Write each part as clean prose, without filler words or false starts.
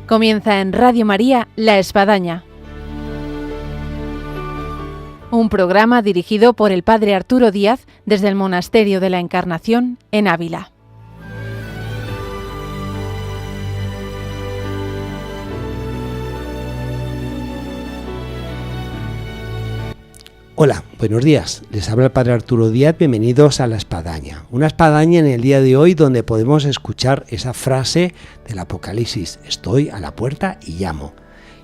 Comienza en Radio María La Espadaña, un programa dirigido por el Padre Arturo Díaz desde el Monasterio de la Encarnación en Ávila. Hola, buenos días. Les habla el Padre Arturo Díaz. Bienvenidos a La Espadaña. Una espadaña en el día de hoy donde podemos escuchar esa frase del Apocalipsis: estoy a la puerta y llamo.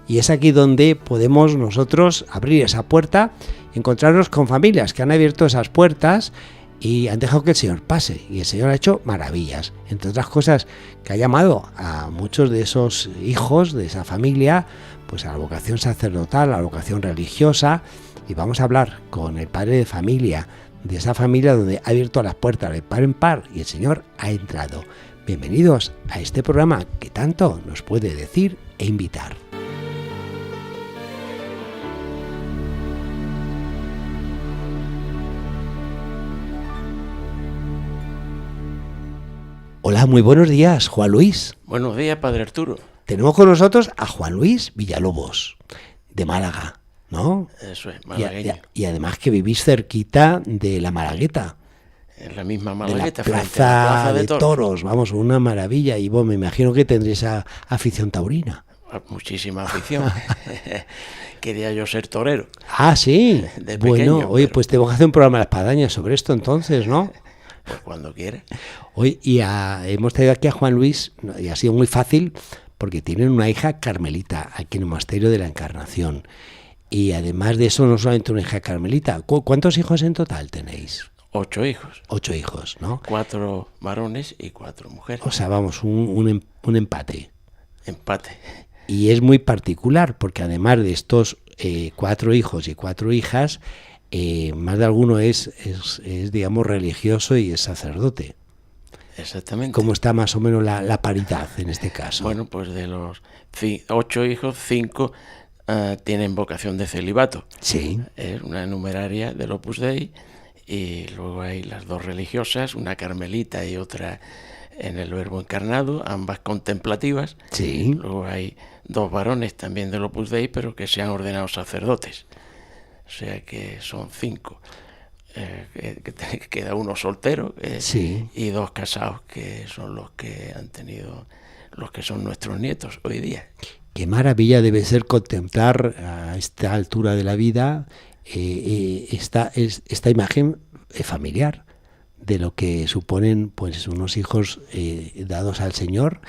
Y es aquí donde podemos nosotros abrir esa puerta, encontrarnos con familias que han abierto esas puertas y han dejado que el Señor pase. Y el Señor ha hecho maravillas. Entre otras cosas, que ha llamado a muchos de esos hijos de esa familia pues a la vocación sacerdotal, a la vocación religiosa. Y vamos a hablar con el padre de familia, de esa familia donde ha abierto las puertas de par en par y el Señor ha entrado. Bienvenidos a este programa que tanto nos puede decir e invitar. Hola, muy buenos días, Juan Luis. Buenos días, Padre Arturo. Tenemos con nosotros a Juan Luis Villalobos, de Málaga, ¿no? Eso es, malagueño. Y además que vivís cerquita de la Malagueta. En la misma Malagueta, de la frente a la plaza de Toros. Toros. Vamos, una maravilla. Y bueno, me imagino que tendréis esa afición taurina. Muchísima afición. Quería yo ser torero. Ah, sí. De pequeño, bueno, oye, pero... pues tengo que hacer un programa de la espadaña sobre esto entonces, ¿no? Pues cuando quiera. Hoy hemos traído aquí a Juan Luis, y ha sido muy fácil, porque tienen una hija carmelita aquí en el Monasterio de la Encarnación. Y además de eso, no solamente una hija carmelita. ¿Cuántos hijos en total tenéis? 8 hijos. 8 hijos, ¿no? 4 varones y 4 mujeres. O sea, vamos, un empate. Empate. Y es muy particular, porque además de estos 4 hijos y 4 hijas, más de alguno es, digamos, religioso y es sacerdote. Exactamente. ¿Cómo está más o menos la paridad en este caso? Bueno, pues de los 8 hijos, 5 tienen vocación de celibato. Sí. Es una numeraria del Opus Dei, y luego hay las 2 religiosas, una carmelita y otra en el Verbo Encarnado, ambas contemplativas. Sí. Luego hay 2 varones también del Opus Dei, pero que se han ordenado sacerdotes. O sea que son 5. Queda uno soltero Sí. y 2 casados, que son los que han tenido, los que son nuestros nietos hoy día. Qué maravilla debe ser contemplar a esta altura de la vida esta imagen familiar de lo que suponen pues unos hijos dados al Señor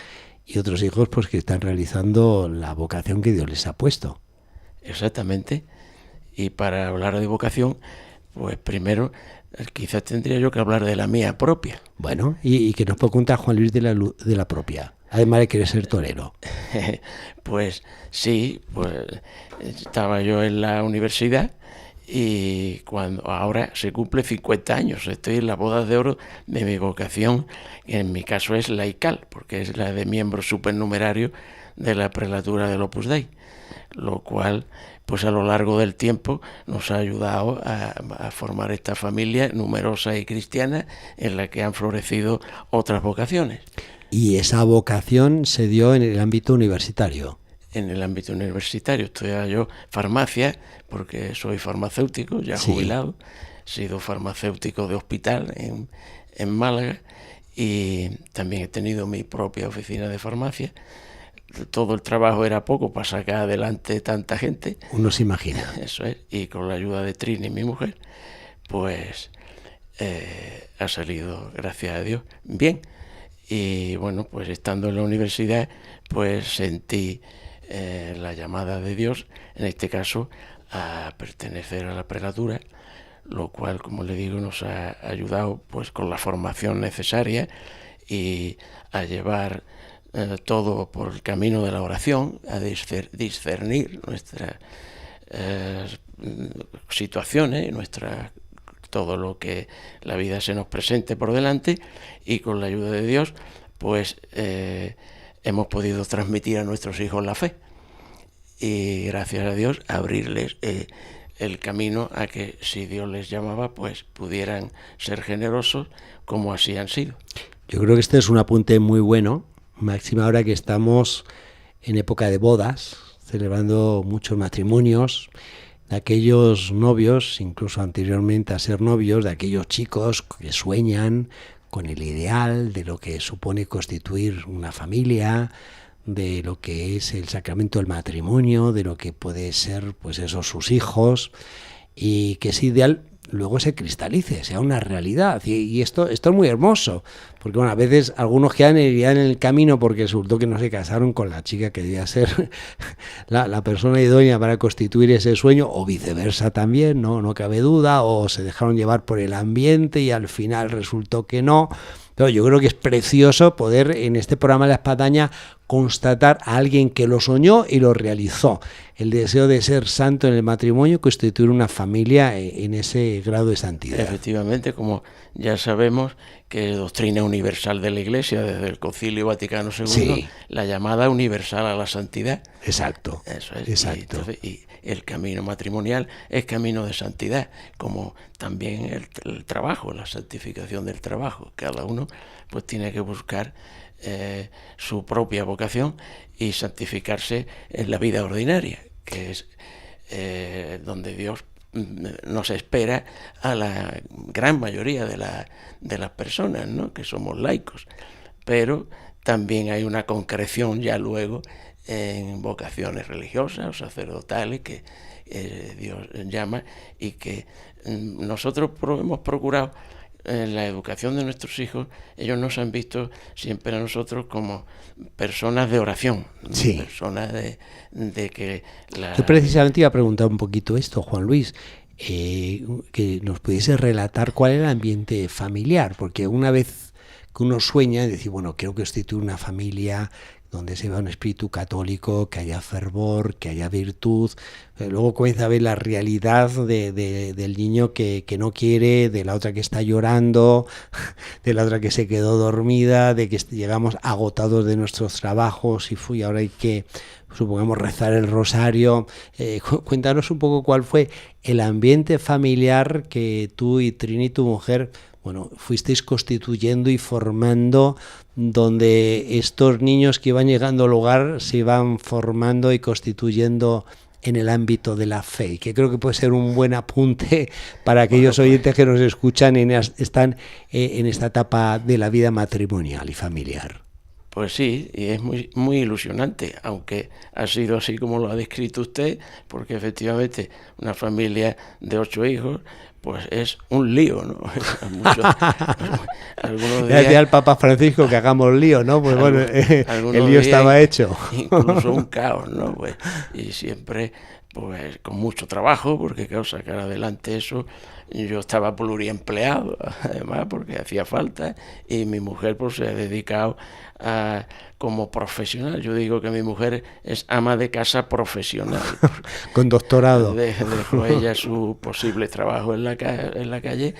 y otros hijos pues que están realizando la vocación que Dios les ha puesto. Exactamente. Y para hablar de vocación, pues primero quizás tendría yo que hablar de la mía propia. Bueno, y que nos puede contar Juan Luis de la propia, además de querer ser torero. Pues sí, pues estaba yo en la universidad y cuando ahora se cumple 50 años, estoy en las bodas de oro de mi vocación, que en mi caso es laical, porque es la de miembro supernumerario de la prelatura del Opus Dei, lo cual pues a lo largo del tiempo nos ha ayudado a formar esta familia numerosa y cristiana en la que han florecido otras vocaciones. Y esa vocación se dio en el ámbito universitario. En el ámbito universitario estudiaba yo farmacia, porque soy farmacéutico, ya Sí. jubilado. He sido farmacéutico de hospital en Málaga, y también he tenido mi propia oficina de farmacia. Todo el trabajo era poco para sacar adelante tanta gente. Uno se imagina. Eso es, y con la ayuda de Trini, mi mujer, pues ha salido, gracias a Dios, bien. Y bueno, pues estando en la universidad, pues sentí la llamada de Dios, en este caso, a pertenecer a la prelatura, lo cual, como le digo, nos ha ayudado pues con la formación necesaria y a llevar todo por el camino de la oración, a discernir nuestras situaciones, todo lo que la vida se nos presente por delante, y con la ayuda de Dios pues hemos podido transmitir a nuestros hijos la fe y gracias a Dios abrirles el camino a que, si Dios les llamaba, pues pudieran ser generosos como así han sido. Yo creo que este es un apunte muy bueno, máxima ahora que estamos en época de bodas, celebrando muchos matrimonios, de aquellos novios, incluso anteriormente a ser novios, de aquellos chicos que sueñan con el ideal de lo que supone constituir una familia, de lo que es el sacramento del matrimonio, de lo que puede ser, pues eso, sus hijos, y que ese ideal luego se cristalice, sea una realidad. Y esto es muy hermoso, porque bueno, a veces algunos quedan en el camino porque resultó que no se casaron con la chica que debía ser la persona idónea para constituir ese sueño, o viceversa también, no cabe duda, o se dejaron llevar por el ambiente y al final resultó que no. Pero yo creo que es precioso poder en este programa de La Espadaña constatar a alguien que lo soñó y lo realizó. El deseo de ser santo en el matrimonio, constituir una familia en ese grado de santidad. Efectivamente, como ya sabemos que es doctrina universal de la Iglesia desde el Concilio Vaticano II, sí, la llamada universal a la santidad. Exacto. Eso es. Exacto. Y el camino matrimonial es camino de santidad, como también el trabajo, la santificación del trabajo. Cada uno pues tiene que buscar su propia vocación y santificarse en la vida ordinaria, que es donde Dios nos espera a la gran mayoría de las personas, ¿no?, que somos laicos. Pero también hay una concreción ya luego en vocaciones religiosas o sacerdotales que Dios llama, y que nosotros hemos procurado en la educación de nuestros hijos. Ellos nos han visto siempre a nosotros como personas de oración, sí, personas de que Yo precisamente iba a preguntar un poquito esto, Juan Luis, que nos pudiese relatar cuál era el ambiente familiar, porque una vez que uno sueña, decir, bueno, quiero constituir una familia donde se vea un espíritu católico, que haya fervor, que haya virtud. Luego comienza a ver la realidad del niño que no quiere, de la otra que está llorando, de la otra que se quedó dormida, de que llegamos agotados de nuestros trabajos y ahora hay que, supongamos, rezar el rosario. Cuéntanos un poco cuál fue el ambiente familiar que tú y Trini, tu mujer, bueno, fuisteis constituyendo y formando, donde estos niños que iban llegando al hogar se iban formando y constituyendo en el ámbito de la fe, y que creo que puede ser un buen apunte para aquellos oyentes que nos escuchan y están en esta etapa de la vida matrimonial y familiar. Pues sí, y es muy, muy ilusionante, aunque ha sido así como lo ha descrito usted, porque efectivamente una familia de 8 hijos, pues es un lío, ¿no? Algunos días, decía el Papa Francisco que hagamos lío, ¿no? Pues bueno, el lío estaba hecho. Incluso un caos, ¿no? Pues, y siempre pues con mucho trabajo, porque claro, sacar adelante eso. Yo estaba pluriempleado, además, porque hacía falta, y mi mujer pues se ha dedicado como profesional. Yo digo que mi mujer es ama de casa profesional. Con doctorado. Dejó ella su posible trabajo en la calle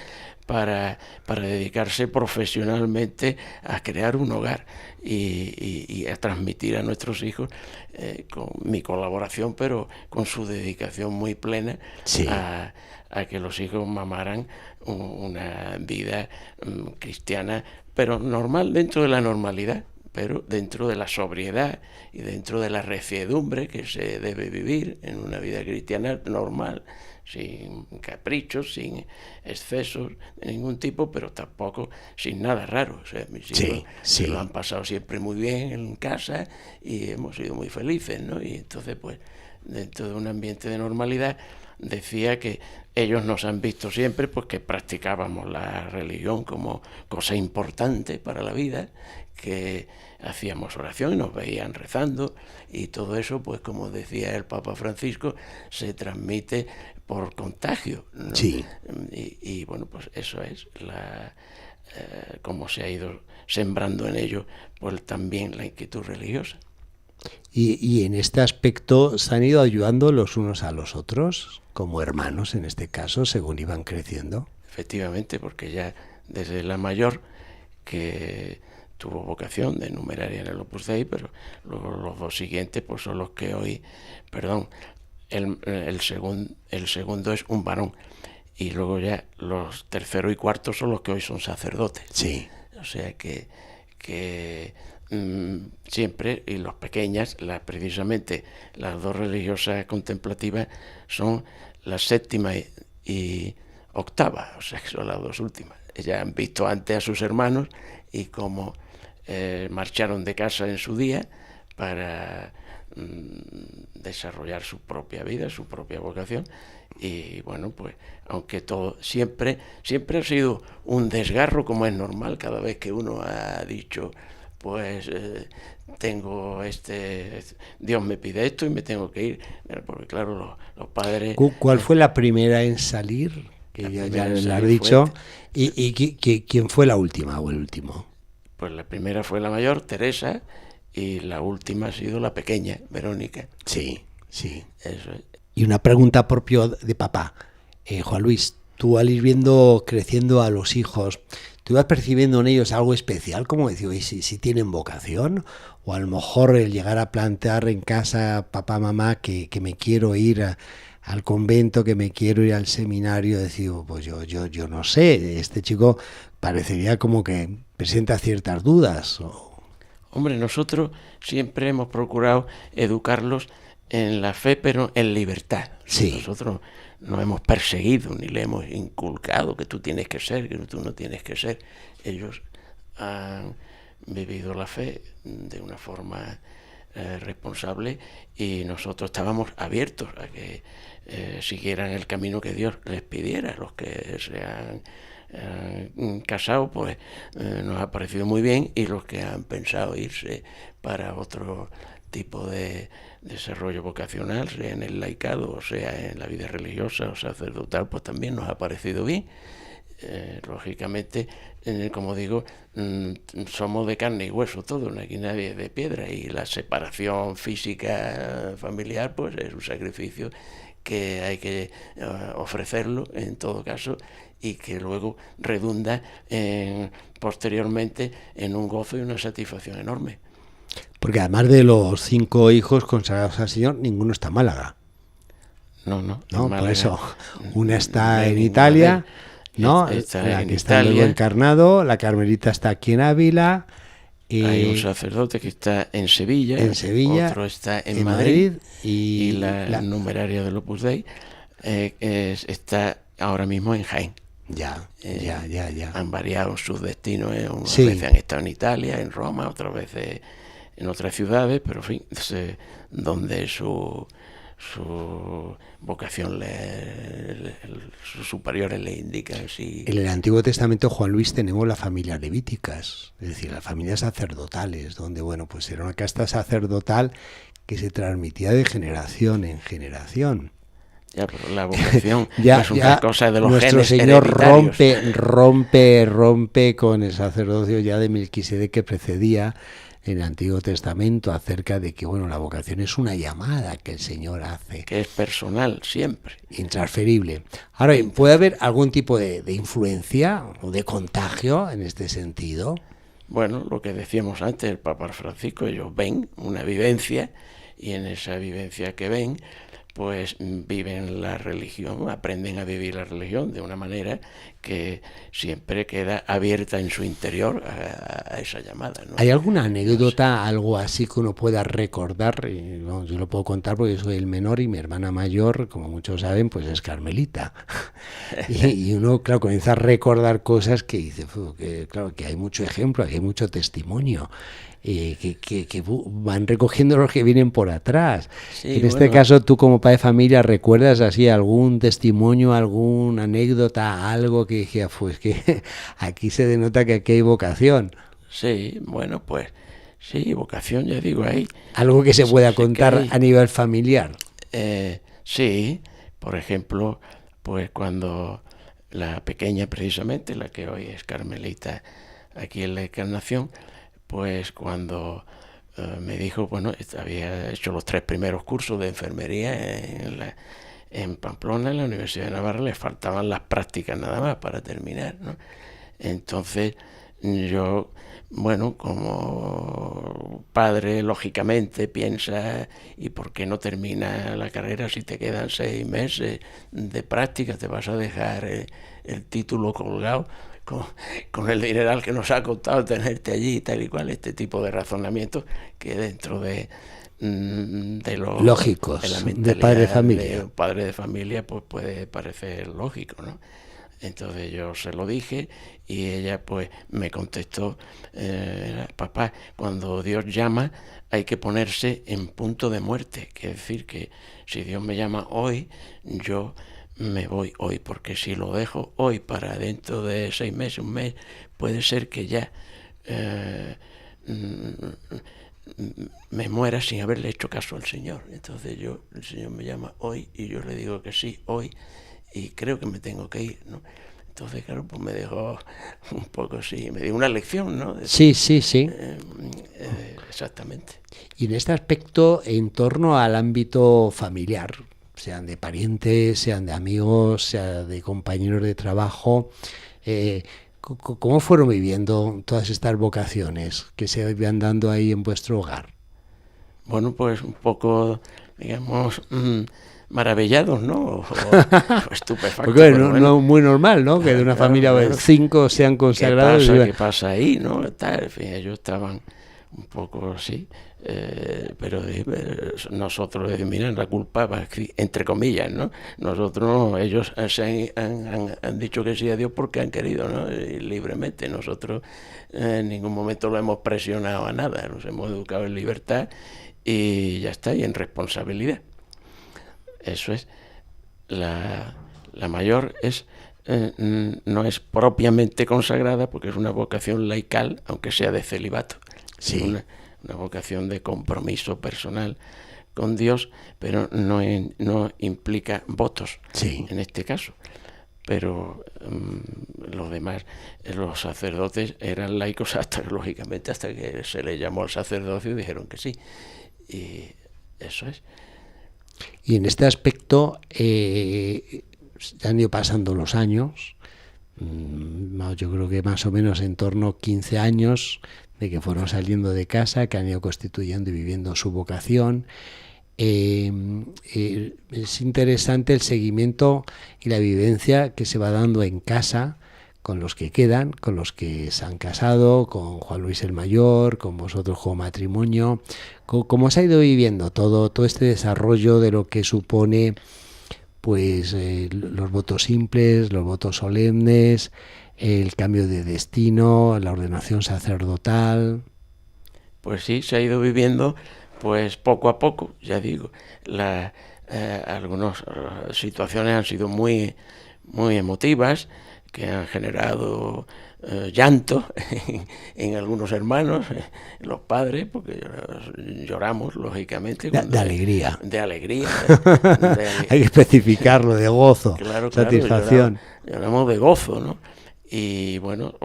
para dedicarse profesionalmente a crear un hogar y a transmitir a nuestros hijos con mi colaboración, pero con su dedicación muy plena, sí, a que los hijos mamaran una vida cristiana, pero normal, dentro de la normalidad, pero dentro de la sobriedad y dentro de la reciedumbre que se debe vivir en una vida cristiana normal, sin caprichos, sin excesos de ningún tipo, pero tampoco sin nada raro. O sea, mis hijos se lo han pasado siempre muy bien en casa y hemos sido muy felices, ¿no? Y entonces, pues, dentro de un ambiente de normalidad, decía que ellos nos han visto siempre pues que practicábamos la religión como cosa importante para la vida, que hacíamos oración y nos veían rezando, y todo eso, pues como decía el Papa Francisco, se transmite por contagio, ¿no? Sí. Y bueno, pues eso es cómo se ha ido sembrando en ellos pues también la inquietud religiosa. Y en este aspecto se han ido ayudando los unos a los otros, como hermanos en este caso, según iban creciendo. Efectivamente, porque ya desde la mayor, que tuvo vocación de numeraria en el Opus Dei, pero luego los dos siguientes pues son los que hoy, el segundo es un varón, y luego ya los tercero y cuarto son los que hoy son sacerdotes. Sí. O sea que siempre, y las pequeñas, precisamente las dos religiosas contemplativas son la séptima y octava, o sea que son las dos últimas. Ellas han visto antes a sus hermanos y como marcharon de casa en su día para desarrollar su propia vida, su propia vocación. Y bueno, pues aunque todo siempre ha sido un desgarro, como es normal cada vez que uno ha dicho, pues tengo Dios me pide esto y me tengo que ir, porque claro, los padres... ¿Cuál fue la primera en salir? Que ya lo has dicho. ¿Y quién fue la última o el último? Pues la primera fue la mayor, Teresa, y la última ha sido la pequeña, Verónica. Sí. Eso es. Y una pregunta propia de papá. Juan Luis, tú al ir viendo creciendo a los hijos, ¿tú ibas percibiendo en ellos algo especial? Como decir, si tienen vocación, o a lo mejor el llegar a plantear en casa, papá, mamá, que me quiero ir al convento, que me quiero ir al seminario, decir, pues yo no sé, este chico parecería como que presenta ciertas dudas. Hombre, nosotros siempre hemos procurado educarlos en la fe, pero en libertad. Sí. Nosotros no hemos perseguido ni le hemos inculcado que tú tienes que ser, que tú no tienes que ser. Ellos han vivido la fe de una forma responsable, y nosotros estábamos abiertos a que siguieran el camino que Dios les pidiera. Los que se han casado, pues nos ha parecido muy bien, y los que han pensado irse para otro tipo de desarrollo vocacional, sea en el laicado, o sea en la vida religiosa o sacerdotal, pues también nos ha parecido bien. Lógicamente, como digo, somos de carne y hueso todos, aquí nadie es de piedra, y la separación física familiar pues es un sacrificio que hay que ofrecerlo en todo caso, y que luego redunda posteriormente en un gozo y una satisfacción enorme. Porque además de los 5 hijos consagrados al Señor, ninguno está en Málaga. No, Málaga, por eso. Una está en Italia, ¿no? La que está en el Encarnado, la Carmelita está aquí en Ávila. Hay un sacerdote que está en Sevilla, otro está en Madrid, y la numeraria del Opus Dei está ahora mismo en Jaén. Ya. Han variado sus destinos, unas veces han estado en Italia, en Roma, otras veces en otras ciudades, pero en fin, donde su vocación, sus superiores le indican. Sí. En el Antiguo Testamento, Juan Luis, tenemos las familias levíticas, es decir, las familias sacerdotales, donde, bueno, pues era una casta sacerdotal que se transmitía de generación en generación. Ya, pero la vocación no es una cosa de los nuestro genes Señor hereditarios. rompe con el sacerdocio ya de Melquisedec que precedía en el Antiguo Testamento, acerca de que, bueno, la vocación es una llamada que el Señor hace. Que es personal, siempre. Intransferible. Ahora, ¿puede haber algún tipo de influencia o de contagio en este sentido? Bueno, lo que decíamos antes, el Papa Francisco, ellos ven una vivencia, y en esa vivencia que ven, pues viven la religión, aprenden a vivir la religión de una manera que siempre queda abierta en su interior a esa llamada, ¿no? ¿Hay alguna anécdota, algo así que uno pueda recordar? Yo lo puedo contar porque soy el menor y mi hermana mayor, como muchos saben, pues es carmelita. y uno, claro, comienza a recordar cosas que dice, claro, que hay mucho ejemplo, que hay mucho testimonio. Que van recogiendo los que vienen por atrás. Sí, en este caso, tú como padre de familia, ¿recuerdas así algún testimonio, alguna anécdota, algo que dije, pues que aquí se denota que aquí hay vocación? Sí, bueno, pues sí, vocación, ya digo, ahí. Algo que se pueda contar a nivel familiar. Sí, por ejemplo, pues cuando la pequeña, precisamente, la que hoy es carmelita aquí en la Encarnación, pues cuando me dijo, bueno, había hecho los 3 primeros cursos de enfermería en Pamplona, en la Universidad de Navarra, le faltaban las prácticas nada más para terminar, ¿no? Entonces yo, bueno, como padre, lógicamente piensa, ¿y por qué no termina la carrera si te quedan 6 meses de práctica? ¿Te vas a dejar el título colgado? con el dineral que nos ha costado tenerte allí, tal y cual, este tipo de razonamientos que dentro de los lógicos, de padre de familia. De un padre de familia, pues puede parecer lógico, ¿no? Entonces yo se lo dije y ella pues me contestó, papá, cuando Dios llama hay que ponerse en punto de muerte, quiere decir que si Dios me llama hoy, yo me voy hoy, porque si lo dejo hoy para dentro de 6 meses, un mes, puede ser que ya me muera sin haberle hecho caso al Señor. Entonces el Señor me llama hoy y yo le digo que sí, hoy, y creo que me tengo que ir, ¿no? Entonces, claro, pues me dejó un poco así, me dio una lección, ¿no? Sí. Exactamente. Y en este aspecto, en torno al ámbito familiar, sean de parientes, sean de amigos, sean de compañeros de trabajo, ¿cómo fueron viviendo todas estas vocaciones que se iban dando ahí en vuestro hogar? Bueno, pues un poco, digamos, maravillados, ¿no? O estupefactos. Porque no muy normal, ¿no? Que de una familia de 5 sean consagrados. ¿Qué pasa ahí, no? En fin, ellos estaban un poco así, pero nosotros, miren, la culpa va, entre comillas, ¿no? Nosotros no, ellos han dicho que sí a Dios porque han querido, ¿no? Y libremente. Nosotros en ningún momento lo hemos presionado a nada, nos hemos educado en libertad y ya está, y en responsabilidad. Eso es. La mayor no es propiamente consagrada porque es una vocación laical, aunque sea de celibato. Sí. Una vocación de compromiso personal con Dios, pero no implica votos, sí, en este caso. Pero los demás, los sacerdotes eran laicos lógicamente, hasta que se les llamó al sacerdocio y dijeron que sí. Y eso es. Y en este aspecto han ido pasando los años, yo creo que más o menos en torno a 15 años de que fueron saliendo de casa, que han ido constituyendo y viviendo su vocación. Es interesante el seguimiento y la vivencia que se va dando en casa con los que quedan, con los que se han casado, con Juan Luis el Mayor, con vosotros como matrimonio. ¿Cómo se ha ido viviendo todo este desarrollo de lo que supone pues los votos simples, los votos solemnes, el cambio de destino, la ordenación sacerdotal? Pues sí, se ha ido viviendo pues poco a poco, ya digo. Algunas situaciones han sido muy, muy emotivas, que han generado llanto en algunos hermanos, en los padres, porque lloramos, lógicamente. De alegría. De alegría. Hay que especificarlo, de gozo, claro, satisfacción. Lloramos de gozo, ¿no? Y bueno,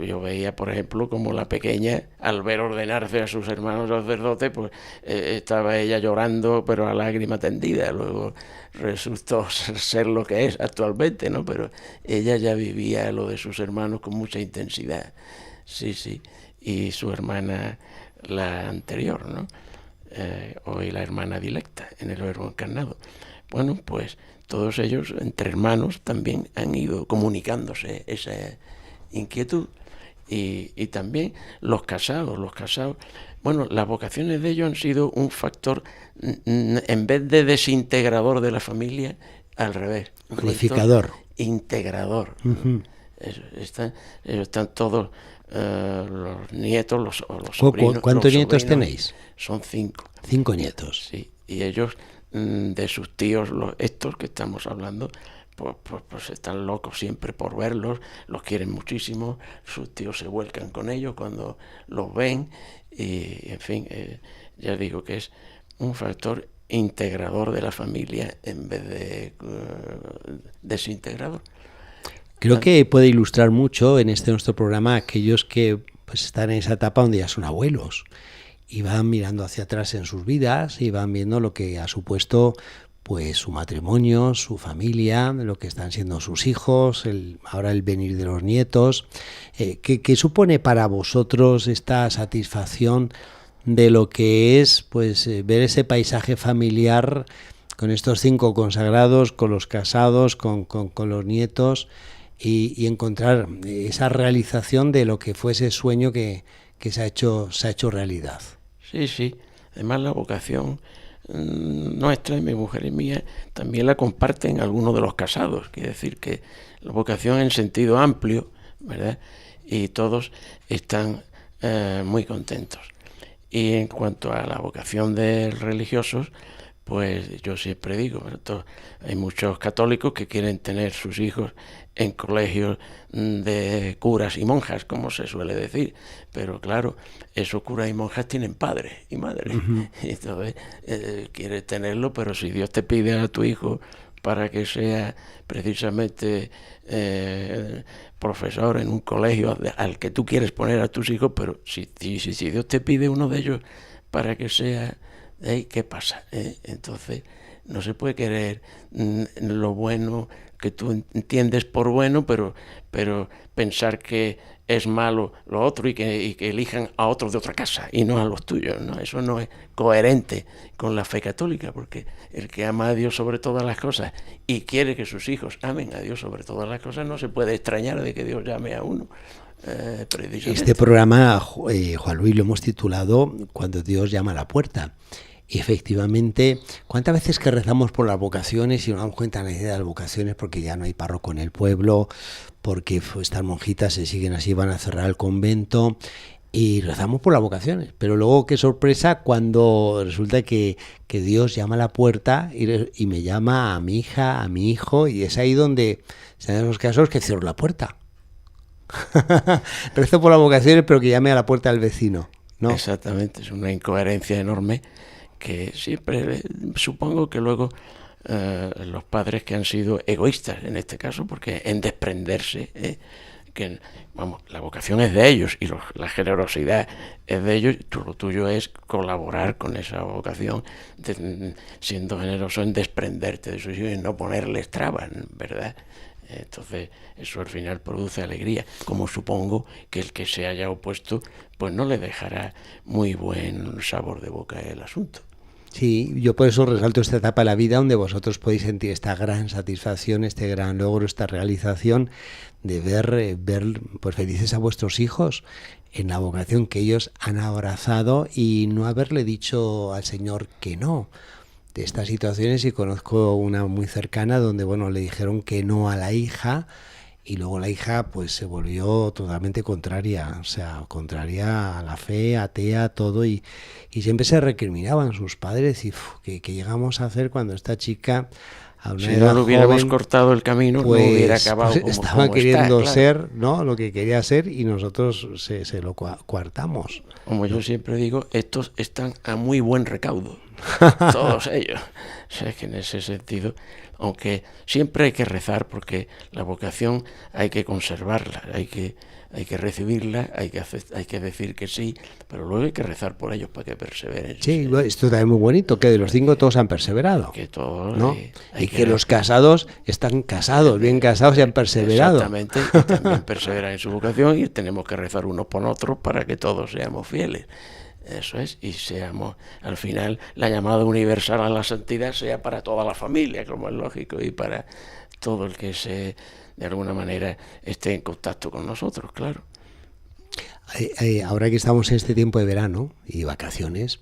yo veía, por ejemplo, como la pequeña, al ver ordenarse a sus hermanos sacerdotes, pues estaba ella llorando, pero a lágrima tendida. Luego resultó ser lo que es actualmente, ¿no? Pero ella ya vivía lo de sus hermanos con mucha intensidad. Sí. Y su hermana, la anterior, ¿no? Hoy la hermana dilecta, en el Verbo encarnado. Bueno, pues todos ellos, entre hermanos, también han ido comunicándose esa inquietud. Y también los casados. Bueno, las vocaciones de ellos han sido un factor, en vez de desintegrador de la familia, al revés. Unificador. Integrador. Uh-huh. Ellos están todos, los nietos, los sobrinos. ¿Cuántos nietos tenéis? Son 5. 5 nietos. Sí, y ellos, de sus tíos, estos que estamos hablando, pues están locos siempre por verlos, los quieren muchísimo, sus tíos se vuelcan con ellos cuando los ven, y en fin, ya digo que es un factor integrador de la familia en vez de desintegrador. Creo que puede ilustrar mucho en nuestro programa aquellos que pues están en esa etapa donde ya son abuelos y van mirando hacia atrás en sus vidas y van viendo lo que ha supuesto pues su matrimonio, su familia, lo que están siendo sus hijos, ahora el venir de los nietos. ¿Qué supone para vosotros esta satisfacción de lo que es pues ver ese paisaje familiar con estos 5 consagrados, con los casados, con los nietos, y encontrar esa realización de lo que fue ese sueño que se ha hecho realidad. Sí, sí. Además la vocación nuestra y mi mujer y mía también la comparten algunos de los casados. Quiere decir que la vocación en sentido amplio, ¿verdad? Y todos están muy contentos. Y en cuanto a la vocación de religiosos, pues yo siempre digo, hay muchos católicos que quieren tener sus hijos en colegios de curas y monjas, como se suele decir, pero claro, esos curas y monjas tienen padres y madres, entonces quieres tenerlo, pero si Dios te pide a tu hijo para que sea precisamente profesor en un colegio al que tú quieres poner a tus hijos, pero si Dios te pide uno de ellos para que sea... ¿Qué pasa? Entonces no se puede querer lo bueno que tú entiendes por bueno, pero pensar que es malo lo otro y que elijan a otros de otra casa y no a los tuyos, ¿no? Eso no es coherente con la fe católica, porque el que ama a Dios sobre todas las cosas y quiere que sus hijos amen a Dios sobre todas las cosas, no se puede extrañar de que Dios llame a uno. Este programa, Juan Luis, lo hemos titulado Cuando Dios llama a la puerta. Y efectivamente, ¿cuántas veces que rezamos por las vocaciones y nos damos cuenta de la idea de las vocaciones porque ya no hay párroco en el pueblo, porque estas monjitas se siguen así, van a cerrar el convento, y rezamos por las vocaciones? Pero luego qué sorpresa cuando resulta que Dios llama a la puerta y me llama a mi hija, a mi hijo, y es ahí donde se dan los casos que cierro la puerta. Rezo por las vocaciones, pero que llame a la puerta al vecino, ¿no? Exactamente, es una incoherencia enorme que siempre supongo que luego los padres que han sido egoístas en este caso, porque en desprenderse, que vamos, la vocación es de ellos y la generosidad es de ellos, lo tuyo es colaborar con esa vocación, siendo generoso en desprenderte de sus hijos y no ponerles trabas, ¿verdad? Entonces eso al final produce alegría, como supongo que el que se haya opuesto pues no le dejará muy buen sabor de boca el asunto. Sí, yo por eso resalto esta etapa de la vida donde vosotros podéis sentir esta gran satisfacción, este gran logro, esta realización de ver pues felices a vuestros hijos en la vocación que ellos han abrazado y no haberle dicho al Señor que no. De estas situaciones, y conozco una muy cercana donde le dijeron que no a la hija y luego la hija pues se volvió totalmente contraria, o sea, contraria a la fe, atea, todo, y siempre se recriminaban sus padres y ¿qué llegamos a hacer cuando esta chica a una si edad no lo hubiéramos joven, cortado el camino, pues, no hubiera acabado pues como estaba queriendo está, claro. ser, ¿no?, lo que quería ser, y nosotros se lo coartamos. Como yo siempre digo, estos están a muy buen recaudo, todos ellos. O sea, que en ese sentido, aunque siempre hay que rezar, porque la vocación hay que conservarla, hay que recibirla, hay que decir que sí, pero luego hay que rezar por ellos para que perseveren. Sí, esto también es muy bonito, que de los 5 todos han perseverado, que todos, ¿no? Y que los casados están casados, bien casados, y han perseverado. Exactamente, que también perseveran en su vocación, y tenemos que rezar unos por otros para que todos seamos fieles. Eso es, y seamos, al final, la llamada universal a la santidad sea para toda la familia, como es lógico, y para todo el que de alguna manera esté en contacto con nosotros, claro. Ahora que estamos en este tiempo de verano y vacaciones,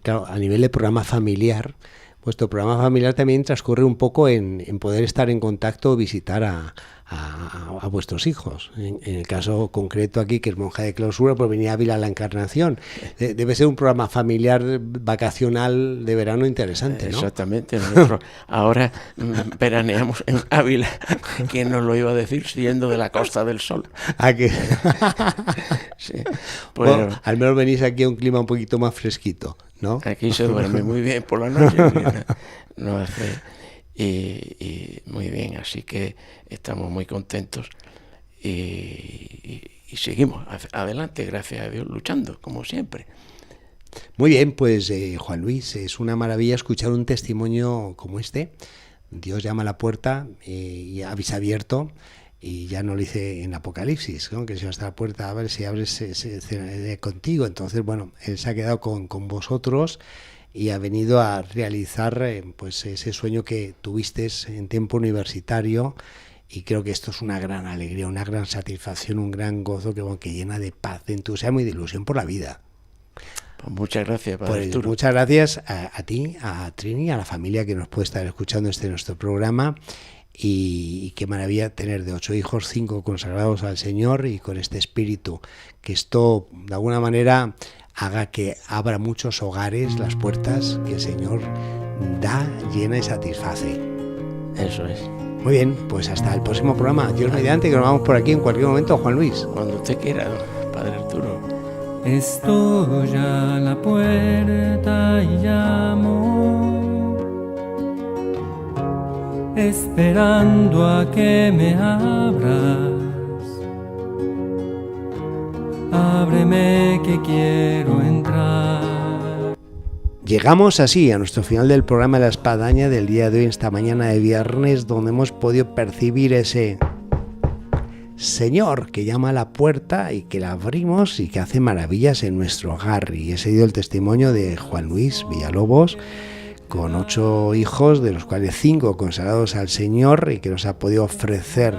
claro, a nivel de programa familiar, vuestro programa familiar también transcurre un poco en poder estar en contacto o visitar a vuestros hijos. En el caso concreto aquí, que es monja de clausura, pues venía a Ávila la Encarnación. Debe ser un programa familiar vacacional de verano interesante, ¿no? Exactamente. Nosotros ahora veraneamos en Ávila. ¿Quién nos lo iba a decir siendo de la Costa del Sol? Sí, pues, bueno, al menos venís aquí a un clima un poquito más fresquito, ¿no? Aquí se duerme muy bien por la noche. No hace... Y muy bien, así que estamos muy contentos y seguimos adelante, gracias a Dios, luchando, como siempre. Muy bien, pues Juan Luis, es una maravilla escuchar un testimonio como este. Dios llama a la puerta y habéis abierto, y ya no lo hice en Apocalipsis, ¿no?, que si hasta la puerta, a ver si abres, se contigo. Entonces, bueno, Él se ha quedado con vosotros y ha venido a realizar pues ese sueño que tuvisteis en tiempo universitario Y creo que esto es una gran alegría, una gran satisfacción, un gran gozo que llena de paz, de entusiasmo y de ilusión por la vida. Pues muchas gracias, Padre Arturo. Muchas gracias a ti, a Trini, a la familia que nos puede estar escuchando nuestro programa. Y qué maravilla tener de 8 hijos, 5 consagrados al Señor y con este espíritu, que esto de alguna manera haga que abra muchos hogares las puertas que el Señor da, llena y satisface. Eso es. Muy bien, pues hasta el próximo programa. Dios mediante, que nos vamos por aquí en cualquier momento, Juan Luis. Cuando usted quiera, Padre Arturo. Estoy a la puerta y llamo, esperando a que me abras. Ábreme que quiero entrar. Llegamos así a nuestro final del programa de La Espadaña del día de hoy, esta mañana de viernes, donde hemos podido percibir ese Señor que llama a la puerta y que la abrimos y que hace maravillas en nuestro hogar. Y he seguido el testimonio de Juan Luis Villalobos, con 8 hijos, de los cuales 5 consagrados al Señor, y que nos ha podido ofrecer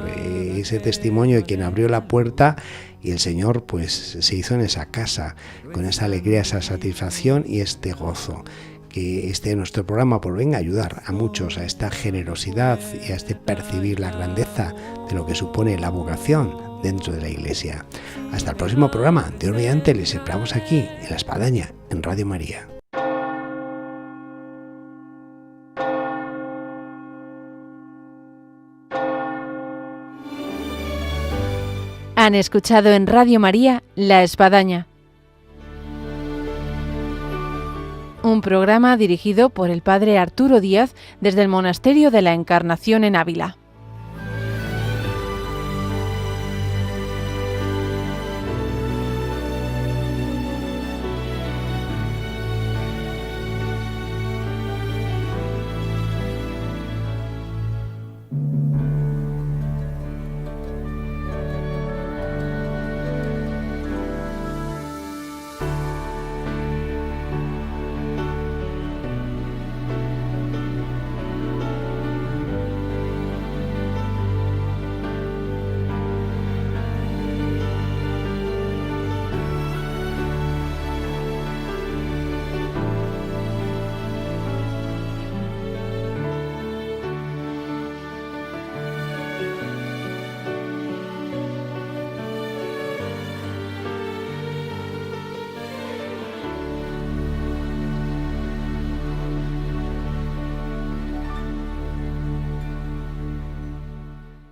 ese testimonio de quien abrió la puerta, y el Señor pues se hizo en esa casa, con esa alegría, esa satisfacción y este gozo. Que nuestro programa pues venga a ayudar a muchos a esta generosidad y a percibir la grandeza de lo que supone la vocación dentro de la Iglesia. Hasta el próximo programa. Dios mediante, les esperamos aquí en La Espadaña, en Radio María. Han escuchado en Radio María La Espadaña, un programa dirigido por el Padre Arturo Díaz desde el Monasterio de la Encarnación en Ávila.